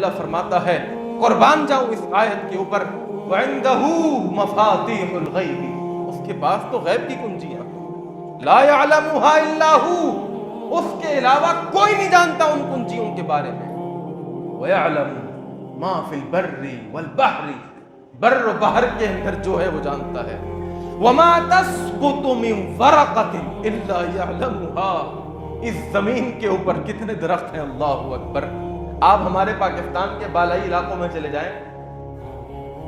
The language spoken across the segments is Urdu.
اللہ فرماتا ہے قربان جاؤں اس آیت کے اوپر وَعِندَهُ مَفَاتِيحُ الْغَيْبِ، اس کے پاس تو غیب کی کنجیاں لا يَعْلَمُهَا إِلَّا هُوَ، اس کے علاوہ کوئی نہیں جانتا ان کنجیوں کے بارے میں. وَيَعْلَمُ مَا فِي الْبَرِّ وَالْبَحْرِ، بر و بحر کے اندر جو ہے وہ جانتا ہے. وَمَا تَسْقُطُ مِنْ وَرَقَةٍ إِلَّا يَعْلَمُهَا، اس زمین کے اوپر کتنے درخت ہیں، اللہ اکبر. آپ ہمارے پاکستان کے بالائی علاقوں میں چلے جائیں،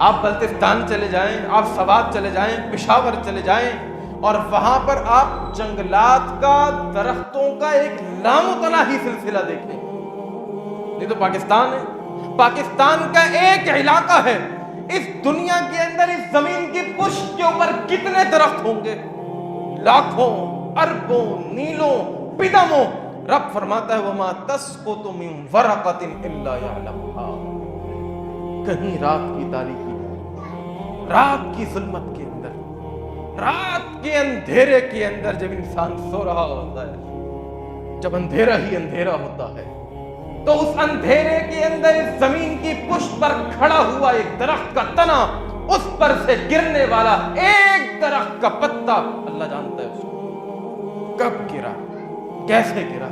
آپ بلتستان چلے جائیں، آپ سوات چلے جائیں، پشاور چلے جائیں، اور وہاں پر آپ جنگلات کا، درختوں کا ایک لامتناہی سلسلہ دیکھیں. یہ تو پاکستان ہے، پاکستان کا ایک علاقہ ہے. اس دنیا کے اندر اس زمین کی پشت کے اوپر کتنے درخت ہوں گے، لاکھوں، اربوں، نیلوں، پدموں. رب فرماتا ہے وَمَا تَسْقُطُ مِنْ وَرَقَةٍ إِلَّا يَعْلَمُهَا. کہیں رات کی تاریکی میں، رات کی ظلمت کے اندر، رات کے اندھیرے کے اندر جب انسان سو رہا ہوتا ہے، جب اندھیرا ہی اندھیرا ہوتا ہے، تو اس اندھیرے کے اندر اس زمین کی پشت پر کھڑا ہوا ایک درخت کا تنا، اس پر سے گرنے والا ایک درخت کا پتا، اللہ جانتا ہے اس کو کب گرا، کیسے گرا،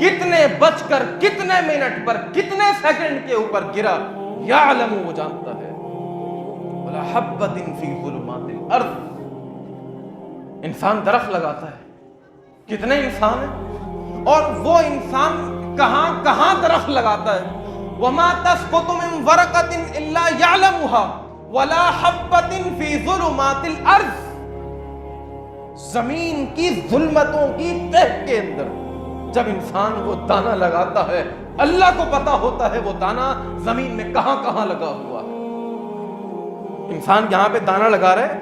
کتنے بج کر، کتنے منٹ پر، کتنے سیکنڈ کے اوپر گرا. یعلم، وہ جانتا ہے. وَلَا حَبَّةٍ فِي ظُلُمَاتِ الْأَرْضِ، انسان درخت لگاتا ہے، کتنے انسان ہیں، اور وہ انسان کہاں کہاں درخت لگاتا ہے. وَمَا تَسْقُطُ مِنْ وَرَقَةٍ إِلَّا يَعْلَمُهَا وَلَا حَبَّةٍ فِي ظُلُمَاتِ الْأَرْضِ، زمین کی ظلمتوں کی تہ کے اندر جب انسان وہ دانہ لگاتا ہے، اللہ کو پتا ہوتا ہے وہ دانہ زمین میں کہاں کہاں لگا ہوا ہے. انسان یہاں پہ دانہ لگا رہا ہے،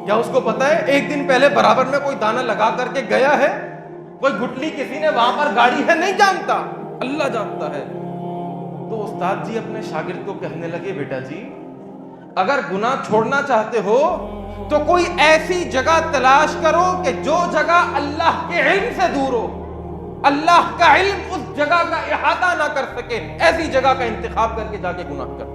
کیا اس کو پتا ہے ایک دن پہلے برابر میں کوئی دانہ لگا کر کے گیا ہے، کوئی گٹلی کسی نے وہاں پر گاڑی ہے؟ نہیں جانتا، اللہ جانتا ہے. تو استاد جی اپنے شاگرد کو کہنے لگے بیٹا جی اگر گناہ چھوڑنا چاہتے ہو تو کوئی ایسی جگہ تلاش کرو کہ جو جگہ اللہ کے علم سے دور ہو، اللہ کا علم اس جگہ کا احاطہ نہ کر سکے، ایسی جگہ کا انتخاب کر کے جا کے گناہ کر.